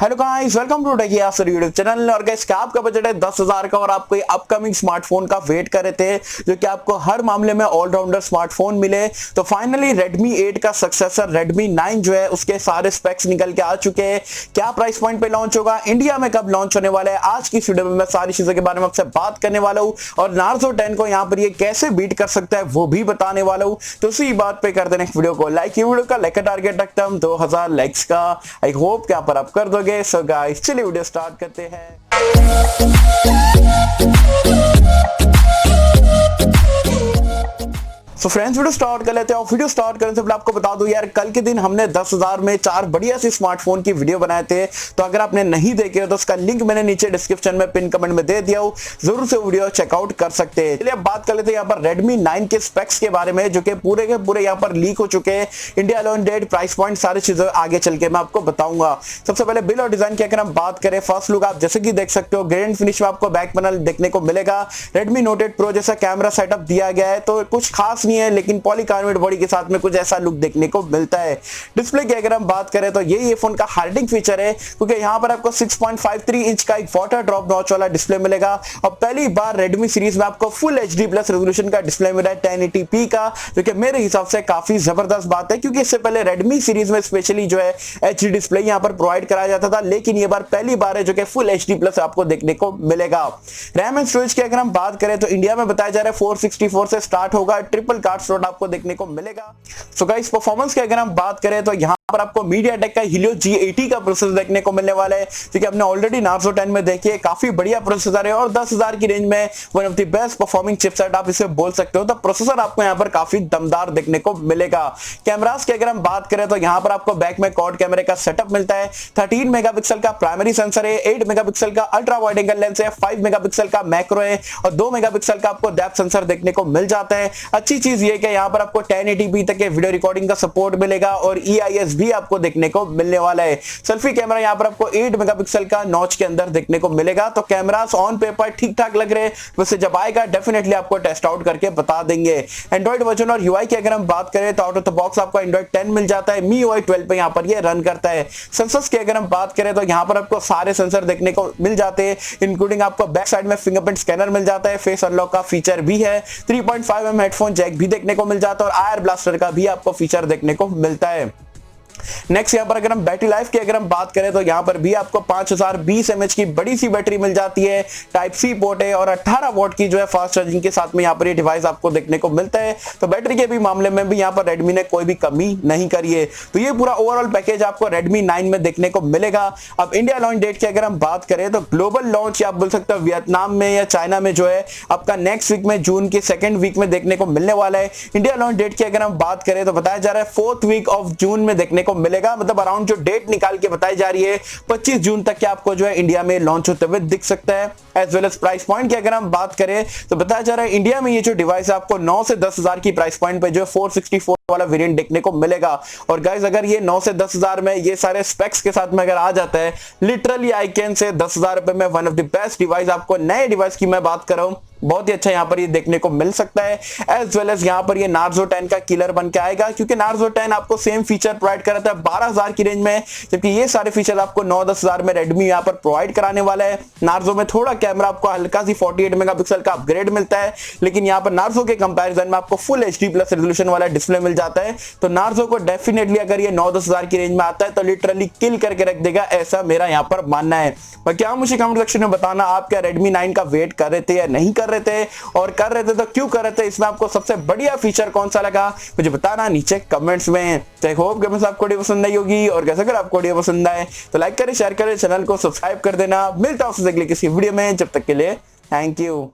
Hello guys, welcome to दिया YouTube channel. और guys, क्या आपका बजट है 10,000 का और आप कोई अपकमिंग स्मार्टफोन का वेट कर रहे थे जो कि आपको हर मामले में ऑलराउंडर स्मार्टफोन मिले, तो फाइनली Redmi 8 का सक्सेसर Redmi 9 जो है उसके सारे स्पेक्स निकल के आ चुके हैं। क्या प्राइस पॉइंट पे लॉन्च होगा, इंडिया में कब लॉन्च होने वाला है, आज की वीडियो में मैं सारी चीजों के बारे में आपसे बात करने वाला हूँ और Narzo 10 को यहाँ पर ये कैसे बीट कर सकता है वो भी बताने वाला हूँ। तो उसी बात पे कर देने वीडियो को लाइक। ये वीडियो का लाइक का टारगेट रखता हूँ 2000 लाइक्स का। आई होप कि यहाँ पर आप कर दोगे। सो गाइस, चलिए वीडियो स्टार्ट करते हैं। सो फ्रेंड्स, वीडियो स्टार्ट कर लेते हैं। और वीडियो स्टार्ट करने से पहले आपको बता दूं यार, कल के दिन हमने 10,000 में 4 बढ़िया सी स्मार्टफोन की वीडियो बनाए थे, तो अगर आपने नहीं देखे हो तो उसका लिंक मैंने नीचे डिस्क्रिप्शन में पिन कमेंट में दे दिया हूं, जरूर से वीडियो चेकआउट कर सकते हैं। चलिए अब बात कर लेते हैं यहाँ पर Redmi 9 के स्पेक्स के बारे में, जो कि पूरे के पूरे यहाँ पर लीक हो चुके हैं। India launch date, price point, सारी चीजें आगे चल के मैं आपको बताऊंगा। सबसे पहले बिल और डिजाइन की अगर हम बात करें, फर्स्ट लुक आप जैसे कि देख सकते हो, ग्रैंड फिनिश में आपको बैक पैनल देखने को मिलेगा। Redmi Note 8 Pro जैसा कैमरा सेटअप दिया गया है, तो कुछ खास नहीं है, लेकिन पॉलीकार्बोनेट बॉडी के साथ में कुछ ऐसा लुक देखने को मिलता है। डिस्प्ले की अगर हम बात करें तो ये फोन का हार्डनिंग फीचर है, क्योंकि यहां पर आपको 6.53 इंच का एक वाटर ड्रॉप नॉच वाला डिस्प्ले मिलेगा। और पहली बार Redmi सीरीज में आपको फुल HD प्लस रेजोल्यूशन का डिस्प्ले मिला है 1080p का, जो कि मेरे हिसाब से काफी जबरदस्त बात है, क्योंकि इससे पहले Redmi सीरीज में स्पेशली जो है HD डिस्प्ले यहां पर प्रोवाइड कराया जाता था, लेकिन ये बार पहली बार है जो कि फुल HD प्लस आपको देखने को मिलेगा। रैम एंड स्टोरेज की अगर हम बात करें तो इंडिया में बताया जा रहा है 464 से स्टार्ट होगा, ट्रिपल कार्ड स्लॉट आपको देखने को मिलेगा। सो गाइस, परफॉर्मेंस की अगर हम बात करें तो यहां पर आपको MediaTek का Helio G80 का प्रोसेसर देखने को मिलने वाला है, क्योंकि हमने ऑलरेडी Narzo 10 में देखिए काफी बढ़िया प्रोसेसर है और 10,000 की रेंज में one of the best performing chipset आप इसे बोल सकते हो। तो प्रोसेसर आपको यहां पर काफी दमदार देखने को मिलेगा। कैमरास की अगर हम बात करें तो यहां पर आपको बैक में क्वाड कैमरे का सेटअप मिलता है। 13 मेगापिक्सल का प्राइमरी सेंसर है, 8 मेगापिक्सल का अल्ट्रा वाइड एंगल लेंस है, 5 मेगापिक्सल का मैक्रो है और 2 मेगापिक्सल का आपको डेप्थ सेंसर देखने को मिल जाता है। अच्छी चीज ये कि यहां पर आपको 1080p तक के वीडियो रिकॉर्डिंग का सपोर्ट मिलेगा और EIS भी आपको देखने को मिलने वाला है। सेल्फी कैमरा यहां पर आपको 8 मेगापिक्सल का नॉच के अंदर देखने को मिलेगा। तो कैमरास ऑन पेपर ठीक ठाक लग रहे हैं, वैसे जब आएगा डेफिनेटली आपको टेस्ट आउट करके बता देंगे। एंड्रॉइड वर्जन और UI की अगर हम बात करें तो आउट ऑफ द बॉक्स आपको एंड्रॉइड 10 मिल जाता है, MIUI 12 पे यहां पर ये रन करता है। सेंसर्स की अगर हम बात करें तो यहां पर आपको सारे सेंसर देखने को मिल जाते हैं, इंक्लूडिंग आपको बैक साइड में फिंगरप्रिंट स्कैनर मिल जाता है, फेस अनलॉक का फीचर भी है, 3.5mm हेडफोन जैक भी देखने को मिल जाता है और आयर ब्लास्टर का भी आपको फीचर देखने को मिलता है। नेक्स्ट यहां पर अगर हम बैटरी लाइफ की अगर हम बात करें तो यहां पर भी आपको 5020 mAh की बड़ी सी बैटरी मिल जाती है, टाइप सी पोर्ट है और 18 वॉट की जो है फास्ट चार्जिंग के साथ में यहां पर ये डिवाइस आपको देखने को मिलता है। तो बैटरी के भी मामले में भी यहां पर Redmi ने कोई भी कमी नहीं करी है। तो ये पूरा ओवरऑल पैकेज आपको Redmi 9 में देखने को मिलेगा। अब इंडिया लॉन्च डेट की अगर हम बात करें तो ग्लोबल लॉन्च आप बोल सकते हो वियतनाम में या चाइना में जो है आपका नेक्स्ट वीक में, जून के सेकंड वीक में देखने को मिलने वाला है। इंडिया लॉन्च डेट की अगर हम बात करें तो बताया जा रहा है 4th वीक ऑफ जून में देखने को मिलेगा, मतलब अराउंड जो डेट निकाल के बताई जा रही है 25 जून तक के आपको जो है इंडिया में लॉन्च होते हुए दिख सकता है। As well as price point की अगर हम बात करें तो बताया जा रहा है इंडिया में ये जो डिवाइस है आपको 9 से 10,000 की प्राइस पॉइंट पे जो है 464 वाला वेरिएंट देखने को मिलेगा। और गाइस, अगर ये 9 से 10,000 में ये सारे स्पेक्स के साथ में अगर आ जाता है, लिटरली आई कैन से 10,000 रुपए में one of the best device आपको, नए डिवाइस की मैं बात कर रहा हूं, बहुत ही अच्छा यहां पर ये देखने को मिल सकता है। एज वेल एज यहां पर ये Narzo 10 का किलर बन के आएगा, क्योंकि Narzo 10 आपको सेम फीचर प्रोवाइड कराता है 12,000 की रेंज में, जबकि ये सारे फीचर आपको 9-10,000 में Redmi यहां पर प्रोवाइड कराने वाला है। Narzo में थोड़ा कैमरा आपको हल्का सी 48 मेगापिक्सल का अपग्रेड मिलता है, लेकिन यहां पर Narzo के कंपैरिजन में आपको फुल HD प्लस रेजोल्यूशन वाला डिस्प्ले मिल जाता है। तो Narzo को डेफिनेटली अगर ये 9-10,000 की रेंज में आता है तो लिटरली किल करके रख देगा, ऐसा मेरा यहां पर मानना है। बाकी आप मुझे कमेंट सेक्शन में बताना आप क्या Redmi 9 का वेट कर रहे थे या नहीं कर रहे थे, और कर रहे थे तो क्यों कर रहे थे, इसमें आपको सबसे बढ़िया फीचर कौन सा लगा मुझे बताना नीचे कमेंट्स में। तो होप कि आपको वीडियो पसंद आई होगी, और कैसे अगर आपको वीडियो पसंद आए तो लाइक करें, शेयर करें, चैनल को सब्सक्राइब कर देना। मिलता हूं आपसे अगले किसी वीडियो में, जब तक के लिए थैंक यू।